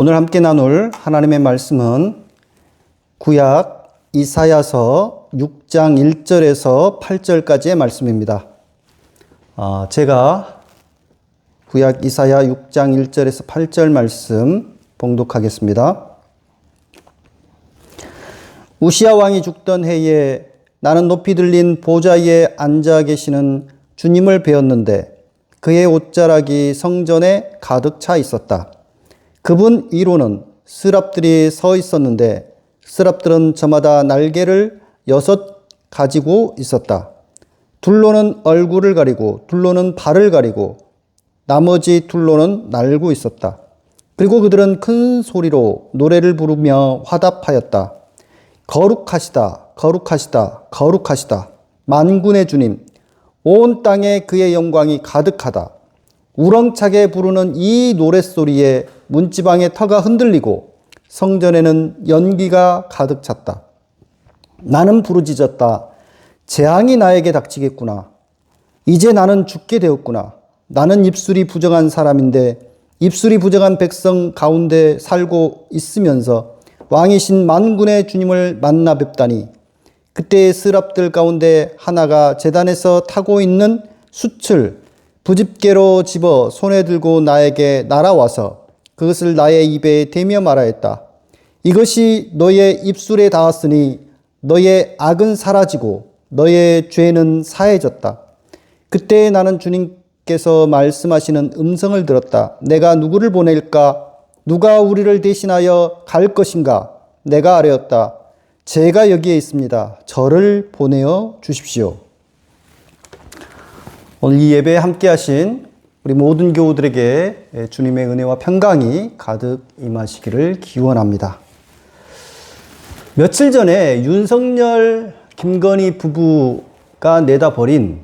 오늘 함께 나눌 하나님의 말씀은 구약 이사야서 6장 1절에서 8절까지의 말씀입니다. 제가 구약 이사야 6장 1절에서 8절 말씀 봉독하겠습니다. 우시야 왕이 죽던 해에 나는 높이 들린 보좌 위에 앉아 계시는 주님을 배웠는데 그의 옷자락이 성전에 가득 차 있었다. 그분 위로는 스랍들이 서 있었는데 스랍들은 저마다 날개를 6 가지고 있었다. 둘로는 얼굴을 가리고 둘로는 발을 가리고 나머지 둘로는 날고 있었다. 그리고 그들은 큰 소리로 노래를 부르며 화답하였다. 거룩하시다, 거룩하시다, 거룩하시다. 만군의 주님, 온 땅에 그의 영광이 가득하다. 우렁차게 부르는 이 노랫소리에 문지방의 터가 흔들리고 성전에는 연기가 가득 찼다. 나는 부르짖었다. 재앙이 나에게 닥치겠구나. 이제 나는 죽게 되었구나. 나는 입술이 부정한 사람인데 입술이 부정한 백성 가운데 살고 있으면서 왕이신 만군의 주님을 만나 뵙다니. 그때의 스랍들 가운데 하나가 제단에서 타고 있는 숯을 부집개로 집어 손에 들고 나에게 날아와서 그것을 나의 입에 대며 말하였다. 이것이 너의 입술에 닿았으니 너의 악은 사라지고 너의 죄는 사해졌다. 그때 나는 주님께서 말씀하시는 음성을 들었다. 내가 누구를 보낼까? 누가 우리를 대신하여 갈 것인가? 내가 아뢰었다. 제가 여기에 있습니다. 저를 보내어 주십시오. 오늘 이 예배에 함께 하신 우리 모든 교우들에게 주님의 은혜와 평강이 가득 임하시기를 기원합니다. 며칠 전에 윤석열, 김건희 부부가 내다 버린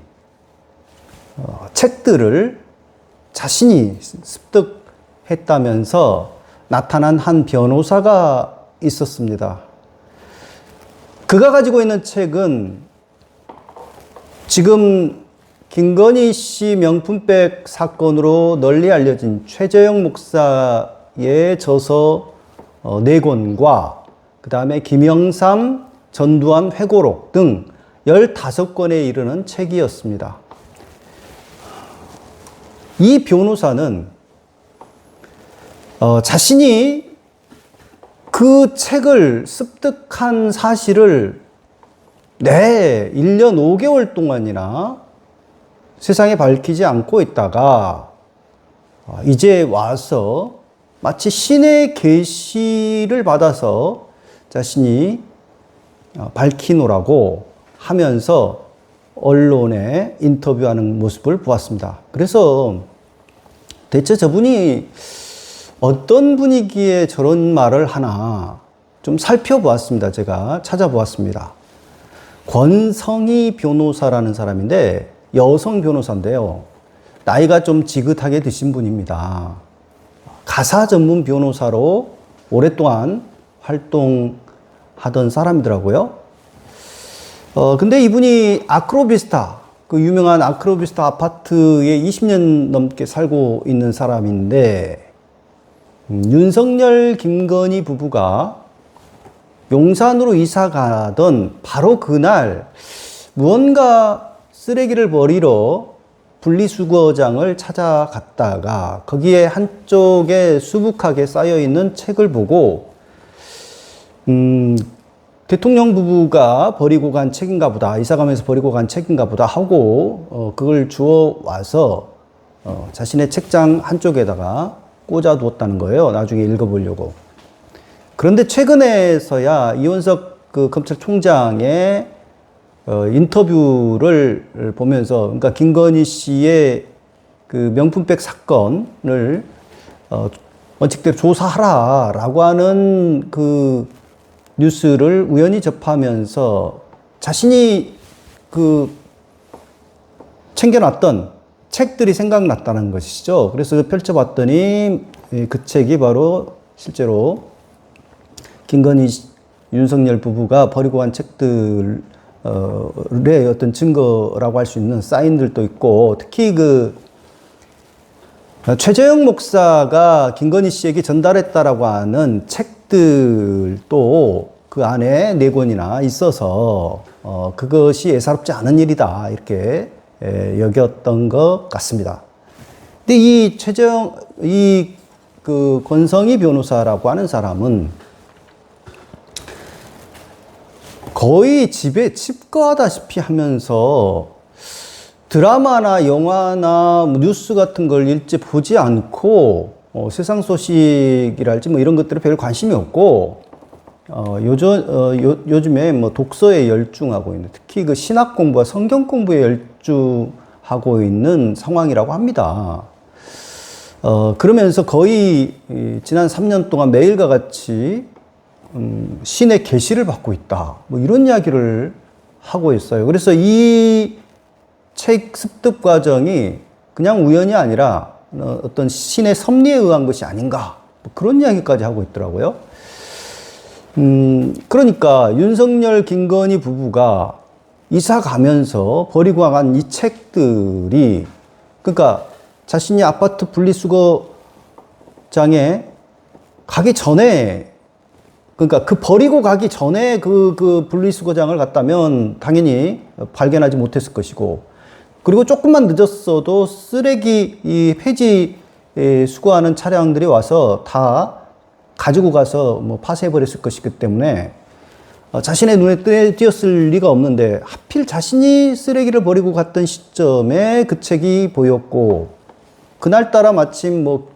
책들을 자신이 습득했다면서 나타난 한 변호사가 있었습니다. 그가 가지고 있는 책은 지금 김건희 씨 명품백 사건으로 널리 알려진 최재형 목사의 저서 4권과 그 다음에 김영삼, 전두환 회고록 등 15권에 이르는 책이었습니다. 이 변호사는 자신이 그 책을 습득한 사실을 1년 5개월 동안이나 세상에 밝히지 않고 있다가 이제 와서 마치 신의 계시를 받아서 자신이 밝히노라고 하면서 언론에 인터뷰하는 모습을 보았습니다. 그래서 대체 저분이 어떤 분위기에 저런 말을 하나 좀 살펴보았습니다. 제가 찾아보았습니다. 권성희 변호사라는 사람인데 여성 변호사인데요. 나이가 좀 지긋하게 드신 분입니다. 가사 전문 변호사로 오랫동안 활동하던 사람이더라고요. 근데 이분이 아크로비스타, 그 유명한 아크로비스타 아파트에 20년 넘게 살고 있는 사람인데, 윤석열, 김건희 부부가 용산으로 이사 가던 바로 그날 무언가 쓰레기를 버리러 분리수거장을 찾아갔다가 거기에 한쪽에 수북하게 쌓여있는 책을 보고 대통령 부부가 버리고 간 책인가 보다, 이사가면서 버리고 간 책인가 보다 하고 그걸 주워 와서 자신의 책장 한쪽에다가 꽂아 두었다는 거예요. 나중에 읽어보려고. 그런데 최근에서야 이원석 그 검찰총장의 인터뷰를 보면서, 그러니까 김건희 씨의 그 명품백 사건을 원칙대로 조사하라라고 하는 그 뉴스를 우연히 접하면서 자신이 그 챙겨놨던 책들이 생각났다는 것이죠. 그래서 펼쳐봤더니 그 책이 바로 실제로 김건희, 윤석열 부부가 버리고 간 책들 어떤 증거라고 할 수 있는 사인들도 있고, 특히 그 최재형 목사가 김건희 씨에게 전달했다라고 하는 책들도 그 안에 4권이나 있어서 그것이 예사롭지 않은 일이다 이렇게 여겼던 것 같습니다. 근데 이 그 권성희 변호사라고 하는 사람은 거의 집에 칩거하다시피 하면서 드라마나 영화나 뉴스 같은 걸 일찍 보지 않고 세상 소식이랄지 뭐 이런 것들에 별 관심이 없고 요즘에 뭐 독서에 열중하고 있는, 특히 그 신학 공부와 성경 공부에 열중하고 있는 상황이라고 합니다. 그러면서 거의 지난 3년 동안 매일과 같이 신의 계시를 받고 있다, 뭐 이런 이야기를 하고 있어요. 그래서 이 책 습득 과정이 그냥 우연이 아니라 어떤 신의 섭리에 의한 것이 아닌가, 뭐 그런 이야기까지 하고 있더라고요. 그러니까 윤석열, 김건희 부부가 이사 가면서 버리고 간 이 책들이, 그러니까 자신이 아파트 분리수거장에 가기 전에, 그러니까 그 버리고 가기 전에 그 분리수거장을 갔다면 당연히 발견하지 못했을 것이고, 그리고 조금만 늦었어도 쓰레기, 이 폐지 수거하는 차량들이 와서 다 가지고 가서 뭐 파쇄해버렸을 것이기 때문에 자신의 눈에 띄었을 리가 없는데, 하필 자신이 쓰레기를 버리고 갔던 시점에 그 책이 보였고, 그날따라 마침 뭐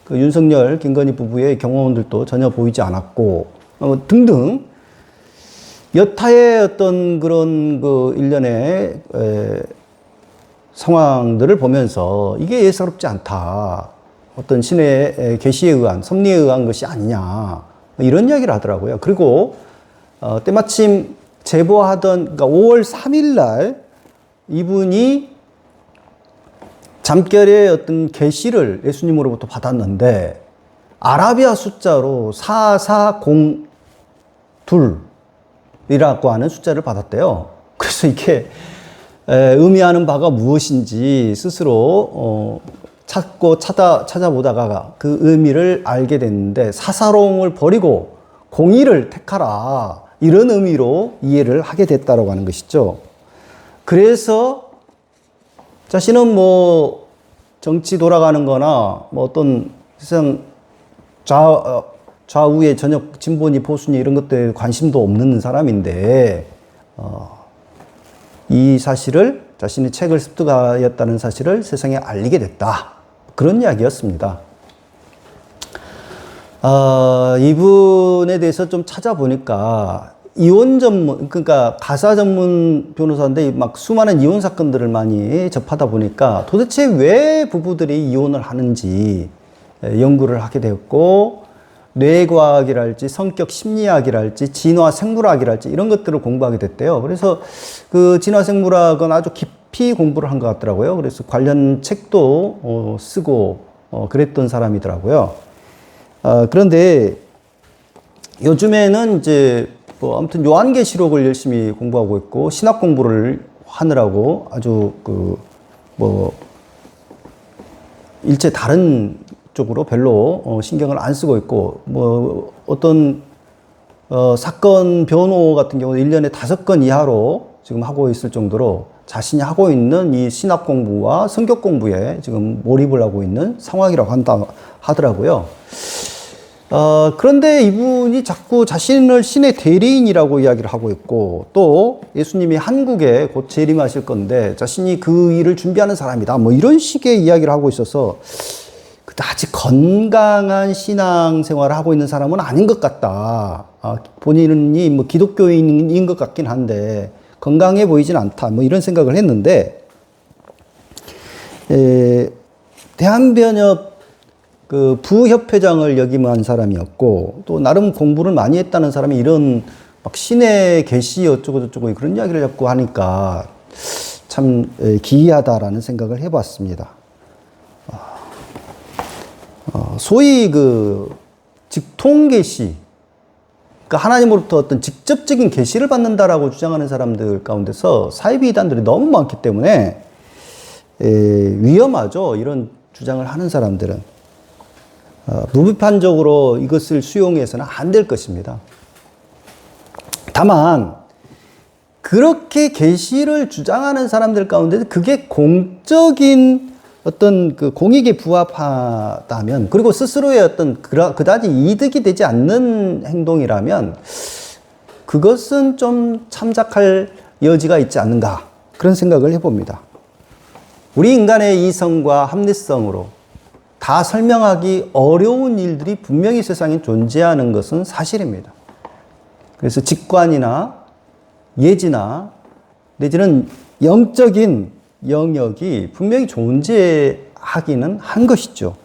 그 윤석열, 김건희 부부의 경호원들도 전혀 보이지 않았고, 등등 여타의 어떤 그런 그 일련의 상황들을 보면서 이게 예사롭지 않다, 어떤 신의 계시에 의한, 섭리에 의한 것이 아니냐, 이런 이야기를 하더라고요. 그리고 때마침 제보하던, 그러니까 5월 3일 날 이분이 잠결에 어떤 계시를 예수님으로부터 받았는데 아라비아 숫자로 4402이라고 하는 숫자를 받았대요. 그래서 이게 의미하는 바가 무엇인지 스스로 찾아보다가 그 의미를 알게 됐는데, 사사로움을 버리고 공의를 택하라, 이런 의미로 이해를 하게 됐다라고 하는 것이죠. 그래서 자신은 뭐 정치 돌아가는 거나 뭐 어떤 세상 좌우의 전혀 진보니 보수니 이런 것들에 관심도 없는 사람인데, 이 사실을, 자신이 책을 습득하였다는 사실을 세상에 알리게 됐다, 그런 이야기였습니다. 이분에 대해서 좀 찾아보니까 이혼 전문, 그러니까 가사 전문 변호사인데 막 수많은 이혼 사건들을 많이 접하다 보니까 도대체 왜 부부들이 이혼을 하는지 연구를 하게 되었고, 뇌과학이랄지 성격 심리학이랄지 진화 생물학이랄지 이런 것들을 공부하게 됐대요. 그래서 그 진화 생물학은 아주 깊이 공부를 한 것 같더라고요. 그래서 관련 책도 쓰고 그랬던 사람이더라고요. 그런데 요즘에는 이제 뭐 아무튼 요한계시록을 열심히 공부하고 있고, 신학 공부를 하느라고 아주 일체 다른 쪽으로 별로 신경을 안 쓰고 있고, 뭐 어떤 사건 변호 같은 경우는 1년에 5건 이하로 지금 하고 있을 정도로 자신이 하고 있는 이 신학 공부와 성격 공부에 지금 몰입을 하고 있는 상황이라고 하더라고요. 그런데 이분이 자꾸 자신을 신의 대리인이라고 이야기를 하고 있고, 또 예수님이 한국에 곧 재림하실 건데 자신이 그 일을 준비하는 사람이다, 뭐 이런 식의 이야기를 하고 있어서 아직 건강한 신앙생활을 하고 있는 사람은 아닌 것 같다. 본인이 뭐 기독교인인 것 같긴 한데 건강해 보이진 않다, 뭐 이런 생각을 했는데, 대한변협 그 부협회장을 역임한 사람이었고, 또 나름 공부를 많이 했다는 사람이 이런 막 신의 계시 어쩌고저쩌고 그런 이야기를 자꾸 하니까 참 기이하다라는 생각을 해봤습니다. 소위 그 직통 계시, 그러니까 하나님으로부터 어떤 직접적인 계시를 받는다라고 주장하는 사람들 가운데서 사이비 이단들이 너무 많기 때문에 위험하죠. 이런 주장을 하는 사람들은 무비판적으로 이것을 수용해서는 안 될 것입니다. 다만 그렇게 계시를 주장하는 사람들 가운데 그게 공적인 어떤 그 공익에 부합하다면, 그리고 스스로의 어떤 그다지 이득이 되지 않는 행동이라면 그것은 좀 참작할 여지가 있지 않는가, 그런 생각을 해봅니다. 우리 인간의 이성과 합리성으로 다 설명하기 어려운 일들이 분명히 세상에 존재하는 것은 사실입니다. 그래서 직관이나 예지나 내지는 영적인 영역이 분명히 존재하기는 한 것이죠.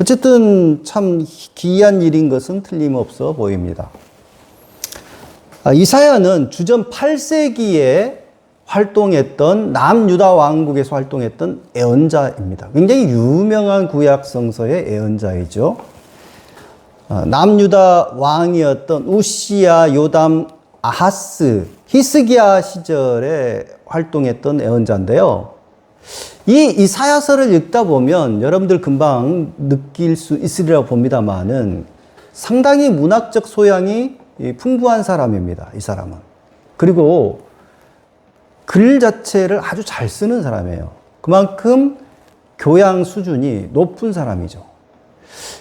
어쨌든 참 기이한 일인 것은 틀림없어 보입니다. 이사야는 주전 8세기에 활동했던 남유다 왕국에서 활동했던 예언자입니다. 굉장히 유명한 구약 성서의 예언자이죠. 남유다 왕이었던 우시야, 요담, 아하스, 히스기야 시절에 활동했던 예언자인데요. 이 이사야서를 읽다 보면 여러분들 금방 느낄 수 있으리라고 봅니다만은 상당히 문학적 소양이 풍부한 사람입니다. 이 사람은. 그리고 글 자체를 아주 잘 쓰는 사람이에요. 그만큼 교양 수준이 높은 사람이죠.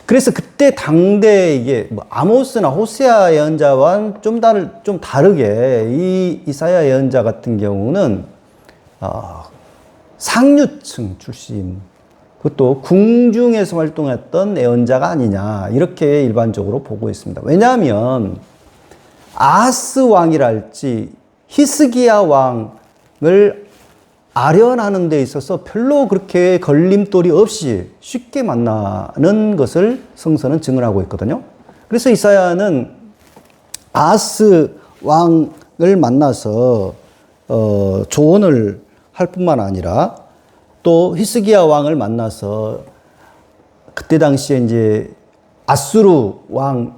그래서 그때 당대 이게 아모스나 호세아 예언자와는 좀 다르게 이 이사야 예언자 같은 경우는 상류층 출신, 그것도 궁중에서 활동했던 예언자가 아니냐, 이렇게 일반적으로 보고 있습니다. 왜냐하면 아하스 왕이랄지 히스기야 왕을 아련하는 데 있어서 별로 그렇게 걸림돌이 없이 쉽게 만나는 것을 성서는 증언하고 있거든요. 그래서 이사야는 아하스 왕을 만나서 조언을 할 뿐만 아니라 또 히스기야 왕을 만나서 그때 당시에 이제 아수르 왕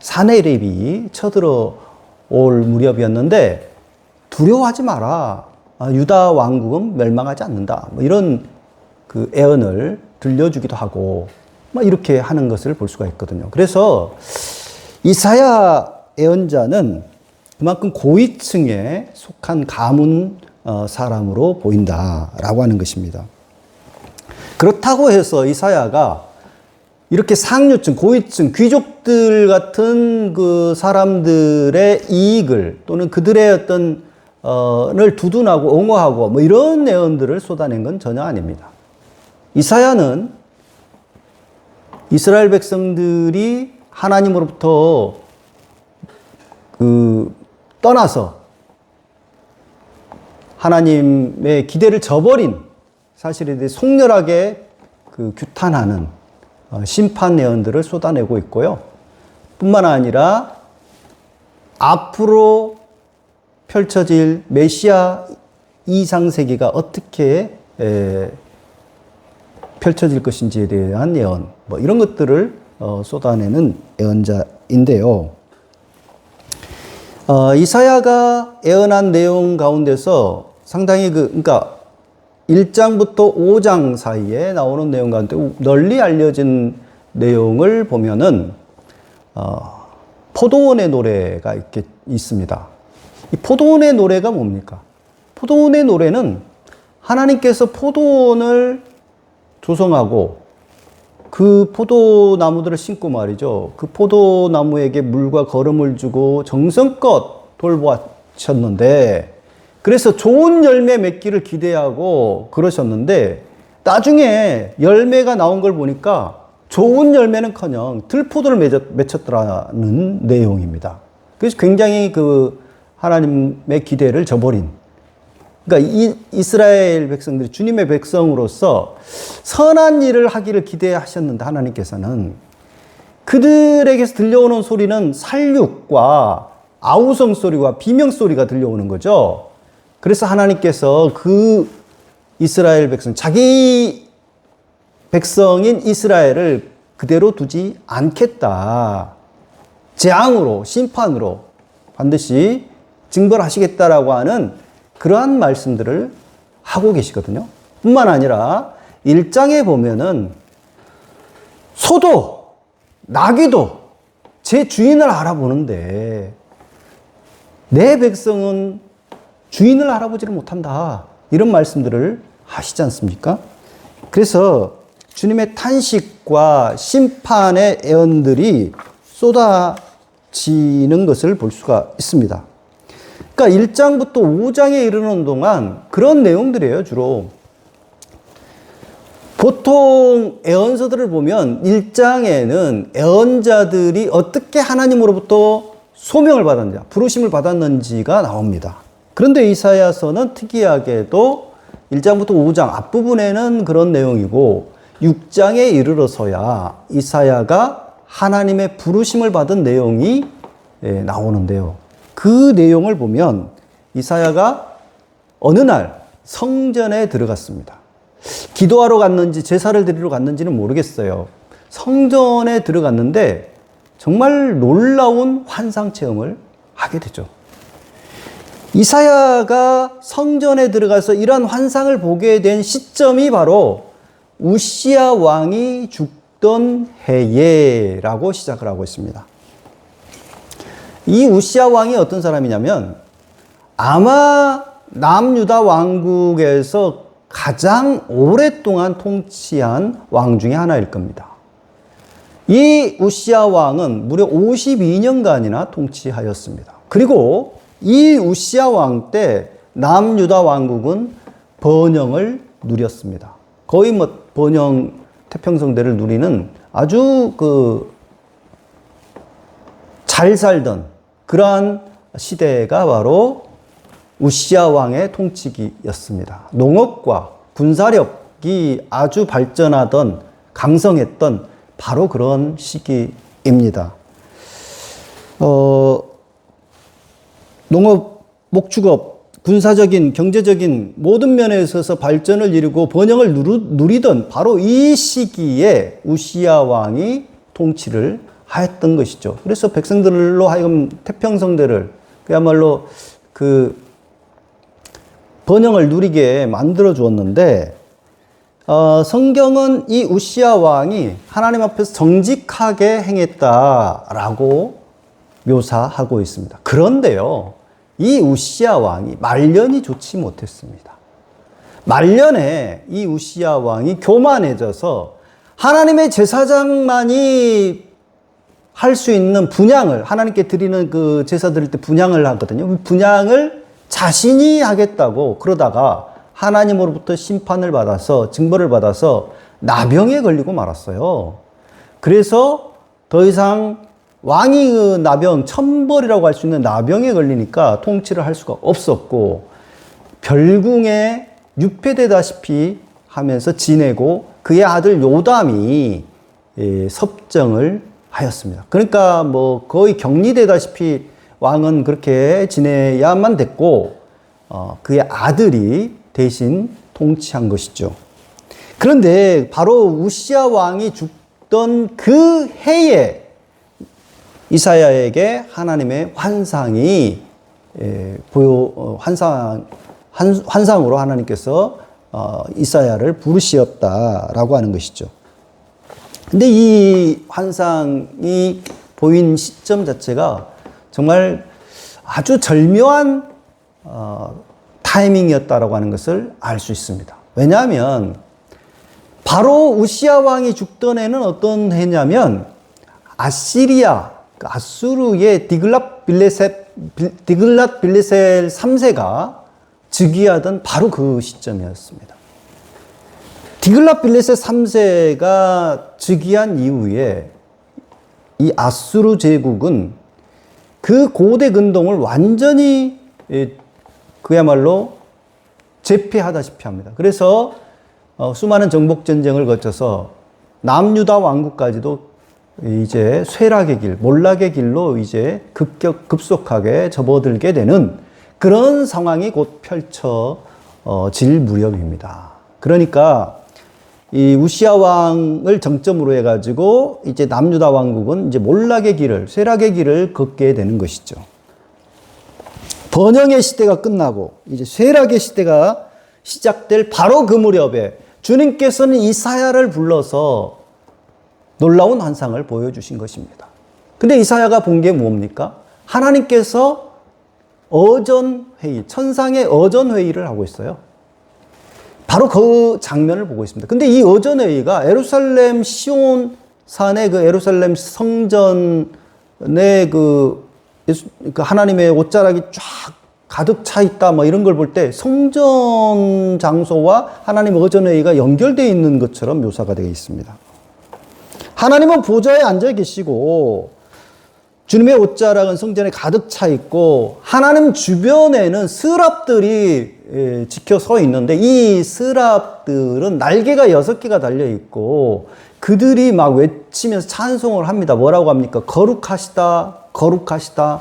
사네립이 쳐들어 올 무렵이었는데 두려워하지 마라. 유다 왕국은 멸망하지 않는다. 뭐 이런 그 애언을 들려주기도 하고 뭐 이렇게 하는 것을 볼 수가 있거든요. 그래서 이사야 예언자는 그만큼 고위층에 속한 가문 사람으로 보인다라고 하는 것입니다. 그렇다고 해서 이사야가 이렇게 상류층, 고위층, 귀족들 같은 그 사람들의 이익을 또는 그들의 어떤 를 두둔하고 옹호하고 뭐 이런 내용들을 쏟아낸 건 전혀 아닙니다. 이사야는 이스라엘 백성들이 하나님으로부터 떠나서 하나님의 기대를 저버린 사실에 대해 속렬하게 규탄하는 심판 예언들을 쏟아내고 있고요. 뿐만 아니라 앞으로 펼쳐질 메시아 2상세기가 어떻게 펼쳐질 것인지에 대한 예언, 뭐 이런 것들을 쏟아내는 예언자인데요. 이사야가 예언한 내용 가운데서 상당히 그러니까 1장부터 5장 사이에 나오는 내용 가운데 널리 알려진 내용을 보면은 포도원의 노래가 있습니다. 이 포도원의 노래가 뭡니까? 포도원의 노래는 하나님께서 포도원을 조성하고 그 포도나무들을 심고 말이죠. 그 포도나무에게 물과 거름을 주고 정성껏 돌보았었는데, 그래서 좋은 열매 맺기를 기대하고 그러셨는데 나중에 열매가 나온 걸 보니까 좋은 열매는커녕 들포도를 맺혔더라는 내용입니다. 그래서 굉장히 하나님의 기대를 저버린, 그러니까 이스라엘 백성들이 주님의 백성으로서 선한 일을 하기를 기대하셨는데 하나님께서는 그들에게서 들려오는 소리는 살육과 아우성 소리와 비명 소리가 들려오는 거죠. 그래서 하나님께서 그 이스라엘 백성, 자기 백성인 이스라엘을 그대로 두지 않겠다. 재앙으로, 심판으로 반드시 징벌하시겠다라고 하는 그러한 말씀들을 하고 계시거든요. 뿐만 아니라 1장에 보면은 소도 나귀도 제 주인을 알아보는데 내 백성은 주인을 알아보지를 못한다. 이런 말씀들을 하시지 않습니까? 그래서 주님의 탄식과 심판의 예언들이 쏟아지는 것을 볼 수가 있습니다. 그러니까 1장부터 5장에 이르는 동안 그런 내용들이에요, 주로. 보통 예언서들을 보면 1장에는 예언자들이 어떻게 하나님으로부터 소명을 받았는지, 부르심을 받았는지가 나옵니다. 그런데 이사야서는 특이하게도 1장부터 5장 앞부분에는 그런 내용이고 6장에 이르러서야 이사야가 하나님의 부르심을 받은 내용이 나오는데요. 그 내용을 보면 이사야가 어느 날 성전에 들어갔습니다. 기도하러 갔는지 제사를 드리러 갔는지는 모르겠어요. 성전에 들어갔는데 정말 놀라운 환상 체험을 하게 되죠. 이사야가 성전에 들어가서 이러한 환상을 보게 된 시점이 바로 우시야 왕이 죽던 해예라고 시작을 하고 있습니다. 이 우시야 왕이 어떤 사람이냐면 아마 남유다 왕국에서 가장 오랫동안 통치한 왕 중에 하나일 겁니다. 이 우시야 왕은 무려 52년간이나 통치하였습니다. 그리고 이 우시야 왕 때 남유다 왕국은 번영을 누렸습니다. 거의 번영 태평성대를 누리는 아주 잘 살던 그러한 시대가 바로 우시야 왕의 통치기였습니다. 농업과 군사력이 아주 발전하던 강성했던 바로 그런 시기입니다. 농업, 목축업, 군사적인, 경제적인 모든 면에 있어서 발전을 이루고 번영을 누리던 바로 이 시기에 우시야 왕이 통치를 하였던 것이죠. 그래서 백성들로 하여금 태평성대를 그야말로 번영을 누리게 만들어 주었는데, 성경은 이 우시야 왕이 하나님 앞에서 정직하게 행했다라고 묘사하고 있습니다. 그런데요, 이 우시야 왕이 말년이 좋지 못했습니다. 말년에 이 우시야 왕이 교만해져서 하나님의 제사장만이 할 수 있는 분향을, 하나님께 드리는 그 제사 드릴 때 분향을 하거든요. 분향을 자신이 하겠다고 그러다가 하나님으로부터 심판을 받아서, 징벌을 받아서 나병에 걸리고 말았어요. 그래서 더 이상 왕이 그 나병, 천벌이라고 할 수 있는 나병에 걸리니까 통치를 할 수가 없었고, 별궁에 유폐되다시피 하면서 지내고 그의 아들 요담이 섭정을 하였습니다. 그러니까 거의 격리되다시피 왕은 그렇게 지내야만 됐고, 그의 아들이 대신 통치한 것이죠. 그런데 바로 우시야 왕이 죽던 그 해에 이사야에게 하나님의 환상이 환상으로 하나님께서 이사야를 부르시었다라고 하는 것이죠. 근데 이 환상이 보인 시점 자체가 정말 아주 절묘한 타이밍이었다라고 하는 것을 알 수 있습니다. 왜냐하면 바로 우시야 왕이 죽던 해는 어떤 해냐면 아시리아, 아수르의 디글랏 빌레셀 3세가 즉위하던 바로 그 시점이었습니다. 디글랏 빌레셀 3세가 즉위한 이후에 이 아수르 제국은 그 고대 근동을 완전히 그야말로 제패하다시피 합니다. 그래서 수많은 정복 전쟁을 거쳐서 남유다 왕국까지도 이제 쇠락의 길, 몰락의 길로 이제 급속하게 접어들게 되는 그런 상황이 곧 펼쳐질 무렵입니다. 그러니까 이 우시야 왕을 정점으로 해가지고 이제 남유다 왕국은 이제 몰락의 길을, 쇠락의 길을 걷게 되는 것이죠. 번영의 시대가 끝나고 이제 쇠락의 시대가 시작될 바로 그 무렵에 주님께서는 이사야를 불러서 놀라운 환상을 보여주신 것입니다. 근데 이사야가 본 게 뭡니까? 하나님께서 어전회의, 천상의 어전회의를 하고 있어요. 바로 그 장면을 보고 있습니다. 근데 이 어전회의가 예루살렘 시온산의 그 예루살렘 성전의 그 하나님의 옷자락이 쫙 가득 차 있다, 뭐 이런 걸 볼 때 성전 장소와 하나님 어전회의가 연결되어 있는 것처럼 묘사가 되어 있습니다. 하나님은 보좌에 앉아 계시고 주님의 옷자락은 성전에 가득 차 있고 하나님 주변에는 스랍들이 지켜 서 있는데 이 스랍들은 날개가 6개가 달려 있고 그들이 막 외치면서 찬송을 합니다. 뭐라고 합니까? 거룩하시다, 거룩하시다,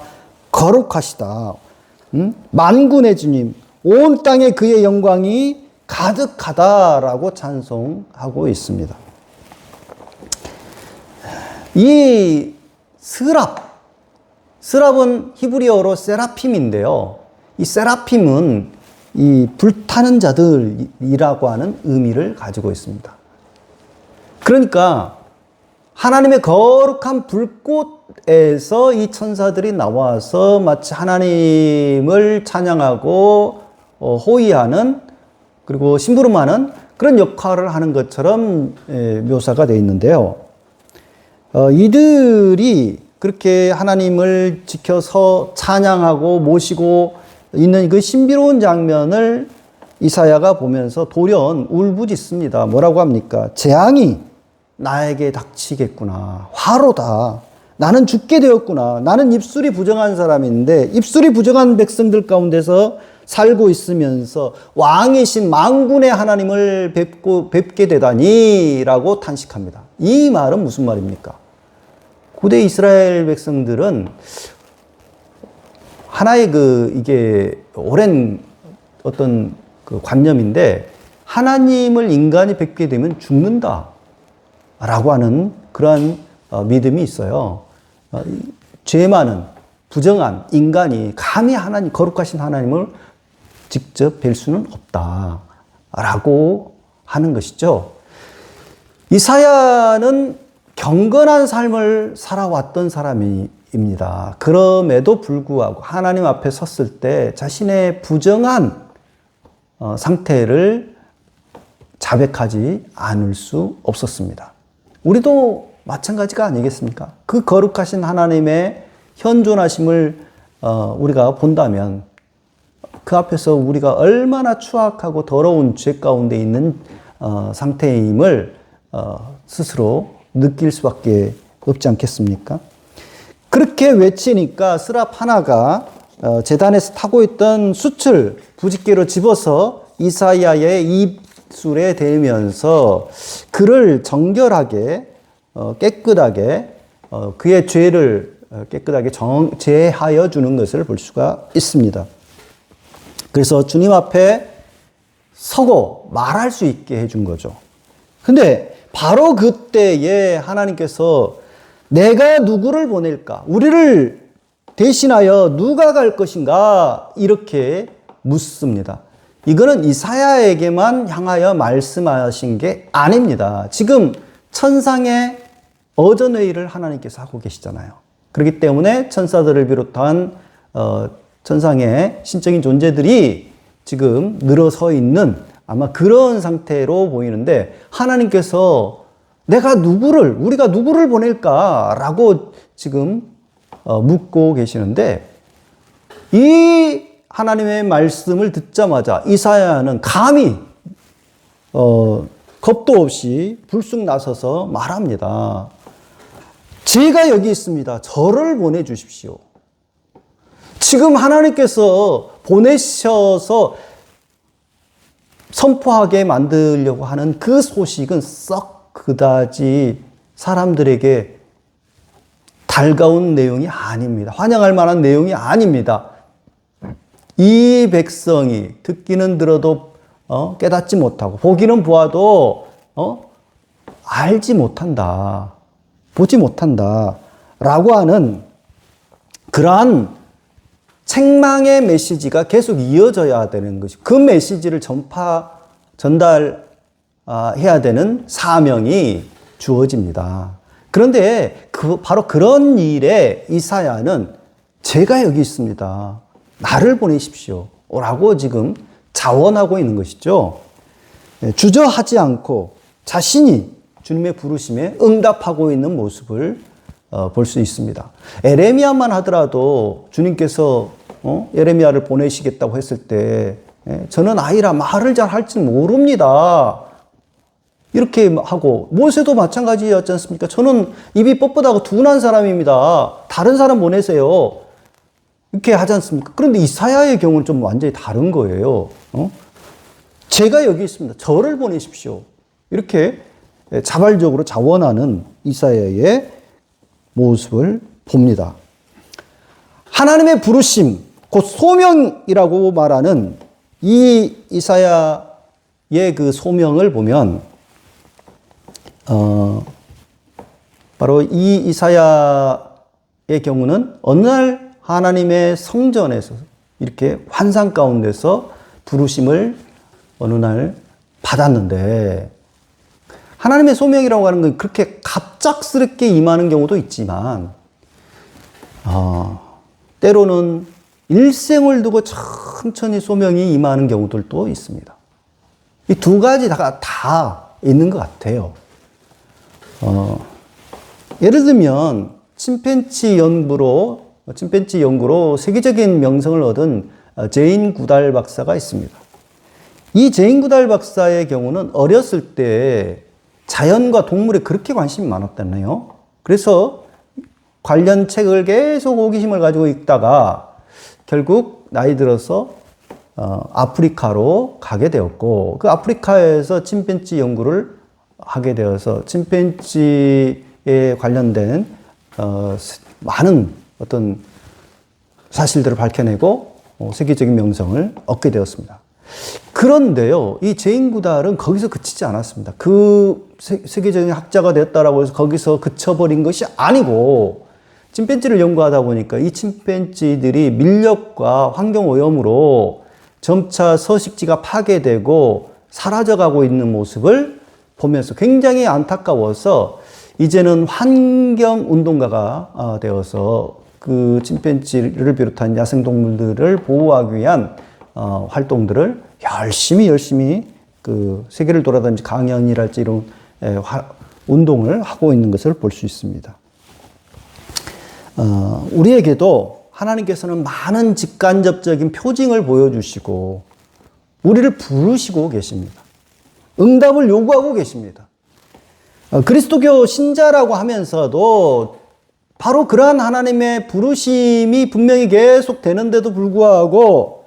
거룩하시다. 만군의 주님, 온 땅에 그의 영광이 가득하다라고 찬송하고 있습니다. 이 스랍은 히브리어로 세라핌인데요. 이 세라핌은 이 불타는 자들이라고 하는 의미를 가지고 있습니다. 그러니까 하나님의 거룩한 불꽃에서 이 천사들이 나와서 마치 하나님을 찬양하고 호위하는 그리고 심부름하는 그런 역할을 하는 것처럼 묘사가 되어 있는데요. 이들이 그렇게 하나님을 지켜서 찬양하고 모시고 있는 그 신비로운 장면을 이사야가 보면서 돌연 울부짖습니다. 뭐라고 합니까? 재앙이 나에게 닥치겠구나. 화로다. 나는 죽게 되었구나. 나는 입술이 부정한 사람인데 입술이 부정한 백성들 가운데서 살고 있으면서 왕이신 만군의 하나님을 뵙게 되다니라고 탄식합니다. 이 말은 무슨 말입니까? 고대 이스라엘 백성들은 하나의 이게 오랜 어떤 그 관념인데 하나님을 인간이 뵙게 되면 죽는다 라고 하는 그러한 믿음이 있어요. 죄 많은 부정한 인간이 감히 하나님, 거룩하신 하나님을 직접 뵐 수는 없다 라고 하는 것이죠. 이사야는 경건한 삶을 살아왔던 사람입니다. 그럼에도 불구하고 하나님 앞에 섰을 때 자신의 부정한 상태를 자백하지 않을 수 없었습니다. 우리도 마찬가지가 아니겠습니까? 그 거룩하신 하나님의 현존하심을 우리가 본다면 그 앞에서 우리가 얼마나 추악하고 더러운 죄 가운데 있는 상태임을 스스로 느낄 수밖에 없지 않겠습니까? 그렇게 외치니까 스랍 하나가 제단에서 타고 있던 숯을 부싯개로 집어서 이사야의 입술에 대면서 그를 정결하게 깨끗하게 그의 죄를 깨끗하게 제하여 주는 것을 볼 수가 있습니다. 그래서 주님 앞에 서고 말할 수 있게 해준 거죠. 근데 바로 그때에 하나님께서 내가 누구를 보낼까? 우리를 대신하여 누가 갈 것인가? 이렇게 묻습니다. 이거는 이사야에게만 향하여 말씀하신 게 아닙니다. 지금 천상의 어전회의를 하나님께서 하고 계시잖아요. 그렇기 때문에 천사들을 비롯한 천상의 신적인 존재들이 지금 늘어서 있는 아마 그런 상태로 보이는데 하나님께서 우리가 누구를 보낼까라고 지금 묻고 계시는데 이 하나님의 말씀을 듣자마자 이사야는 감히 겁도 없이 불쑥 나서서 말합니다. 제가 여기 있습니다. 저를 보내주십시오. 지금 하나님께서 보내셔서 선포하게 만들려고 하는 그 소식은 썩 그다지 사람들에게 달가운 내용이 아닙니다. 환영할 만한 내용이 아닙니다. 이 백성이 듣기는 들어도 깨닫지 못하고 보기는 보아도 알지 못한다. 보지 못한다. 라고 하는 그러한 책망의 메시지가 계속 이어져야 되는 것이 그 메시지를 전달하는 해야 되는 사명이 주어집니다. 그런데 바로 그런 일에 이사야는 제가 여기 있습니다. 나를 보내십시오. 라고 지금 자원하고 있는 것이죠. 주저하지 않고 자신이 주님의 부르심에 응답하고 있는 모습을 볼 수 있습니다. 에레미야만 하더라도 주님께서 예레미야를 보내시겠다고 했을 때 저는 아이라 말을 잘 할지 모릅니다. 이렇게 하고 모세도 마찬가지였지 않습니까? 저는 입이 뻣뻣하고 둔한 사람입니다. 다른 사람 보내세요. 이렇게 하지 않습니까? 그런데 이사야의 경우는 좀 완전히 다른 거예요. 제가 여기 있습니다. 저를 보내십시오. 이렇게 자발적으로 자원하는 이사야의 모습을 봅니다. 하나님의 부르심, 곧 소명이라고 말하는 이 이사야의 그 소명을 보면 바로 이 이사야의 경우는 어느 날 하나님의 성전에서 이렇게 환상 가운데서 부르심을 어느 날 받았는데, 하나님의 소명이라고 하는 건 그렇게 갑작스럽게 임하는 경우도 있지만 때로는 일생을 두고 천천히 소명이 임하는 경우들도 있습니다. 이 두 가지 다 있는 것 같아요. 예를 들면 침팬지 연구로 세계적인 명성을 얻은 제인 구달 박사가 있습니다. 이 제인 구달 박사의 경우는 어렸을 때 자연과 동물에 그렇게 관심이 많았다네요. 그래서 관련 책을 계속 호기심을 가지고 읽다가 결국 나이 들어서 아프리카로 가게 되었고, 그 아프리카에서 침팬지 연구를 하게 되어서 침팬지에 관련된 많은 어떤 사실들을 밝혀내고 세계적인 명성을 얻게 되었습니다. 그런데요, 이 제인 구달은 거기서 그치지 않았습니다. 그 세계적인 학자가 됐다라고 해서 거기서 그쳐버린 것이 아니고, 침팬지를 연구하다 보니까 이 침팬지들이 밀렵과 환경 오염으로 점차 서식지가 파괴되고 사라져가고 있는 모습을 보면서 굉장히 안타까워서 이제는 환경운동가가 되어서 그 침팬지를 비롯한 야생동물들을 보호하기 위한 활동들을 열심히 그 세계를 돌아다니면서 강연이랄지 이런 운동을 하고 있는 것을 볼 수 있습니다. 우리에게도 하나님께서는 많은 직간접적인 표징을 보여주시고 우리를 부르시고 계십니다. 응답을 요구하고 계십니다. 그리스도교 신자라고 하면서도 바로 그러한 하나님의 부르심이 분명히 계속 되는데도 불구하고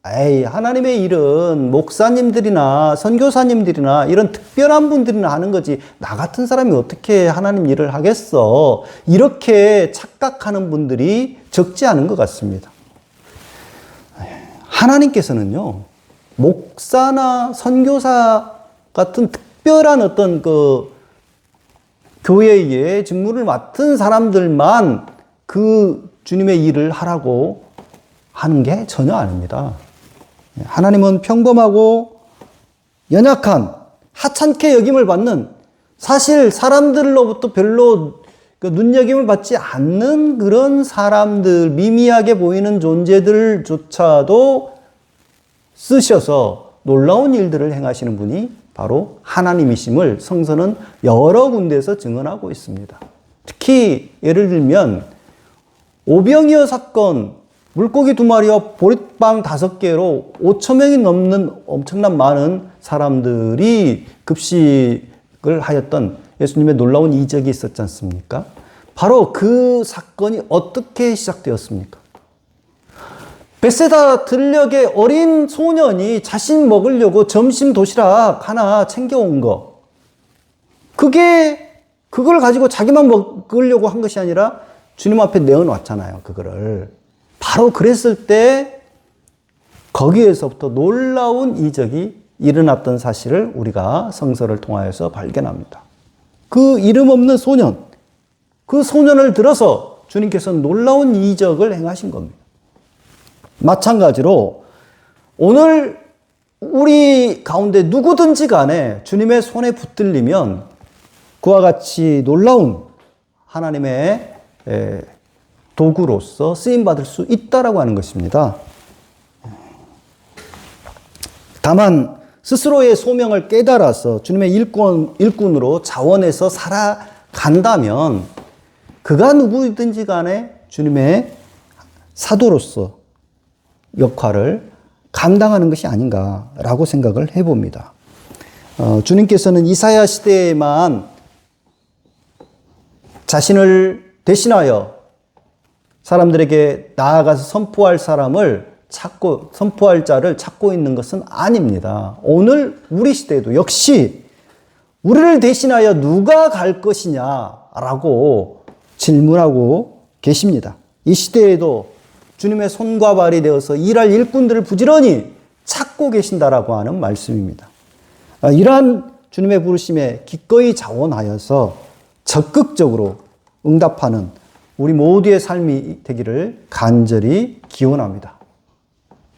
하나님의 일은 목사님들이나 선교사님들이나 이런 특별한 분들이나 하는 거지 나 같은 사람이 어떻게 하나님 일을 하겠어, 이렇게 착각하는 분들이 적지 않은 것 같습니다. 하나님께서는요, 목사나 선교사 같은 특별한 어떤 그 교회의 직무를 맡은 사람들만 그 주님의 일을 하라고 하는 게 전혀 아닙니다. 하나님은 평범하고 연약한, 하찮게 여김을 받는, 사실 사람들로부터 별로 눈여김을 받지 않는 그런 사람들, 미미하게 보이는 존재들조차도 쓰셔서 놀라운 일들을 행하시는 분이 바로 하나님이심을 성서는 여러 군데에서 증언하고 있습니다. 특히 예를 들면 오병이어 사건, 물고기 2마리와 보리빵 5개로 5,000명이 넘는 엄청난 많은 사람들이 급식을 하였던 예수님의 놀라운 이적이 있었지 않습니까? 바로 그 사건이 어떻게 시작되었습니까? 벳세다 들녘의 어린 소년이 자신 먹으려고 점심 도시락 하나 챙겨온 거. 그걸 가지고 자기만 먹으려고 한 것이 아니라 주님 앞에 내어놨잖아요, 그거를. 바로 그랬을 때 거기에서부터 놀라운 이적이 일어났던 사실을 우리가 성서를 통하여서 발견합니다. 그 이름 없는 소년, 그 소년을 들어서 주님께서는 놀라운 이적을 행하신 겁니다. 마찬가지로 오늘 우리 가운데 누구든지 간에 주님의 손에 붙들리면 그와 같이 놀라운 하나님의 도구로서 쓰임받을 수 있다라고 하는 것입니다. 다만 스스로의 소명을 깨달아서 주님의 일꾼으로 자원해서 살아간다면 그가 누구든지 간에 주님의 사도로서 역할을 감당하는 것이 아닌가라고 생각을 해봅니다. 주님께서는 이사야 시대에만 자신을 대신하여 사람들에게 나아가서 선포할 자를 찾고 있는 것은 아닙니다. 오늘 우리 시대에도 역시 우리를 대신하여 누가 갈 것이냐라고 질문하고 계십니다. 이 시대에도 주님의 손과 발이 되어서 일할 일꾼들을 부지런히 찾고 계신다라고 하는 말씀입니다. 이러한 주님의 부르심에 기꺼이 자원하여서 적극적으로 응답하는 우리 모두의 삶이 되기를 간절히 기원합니다.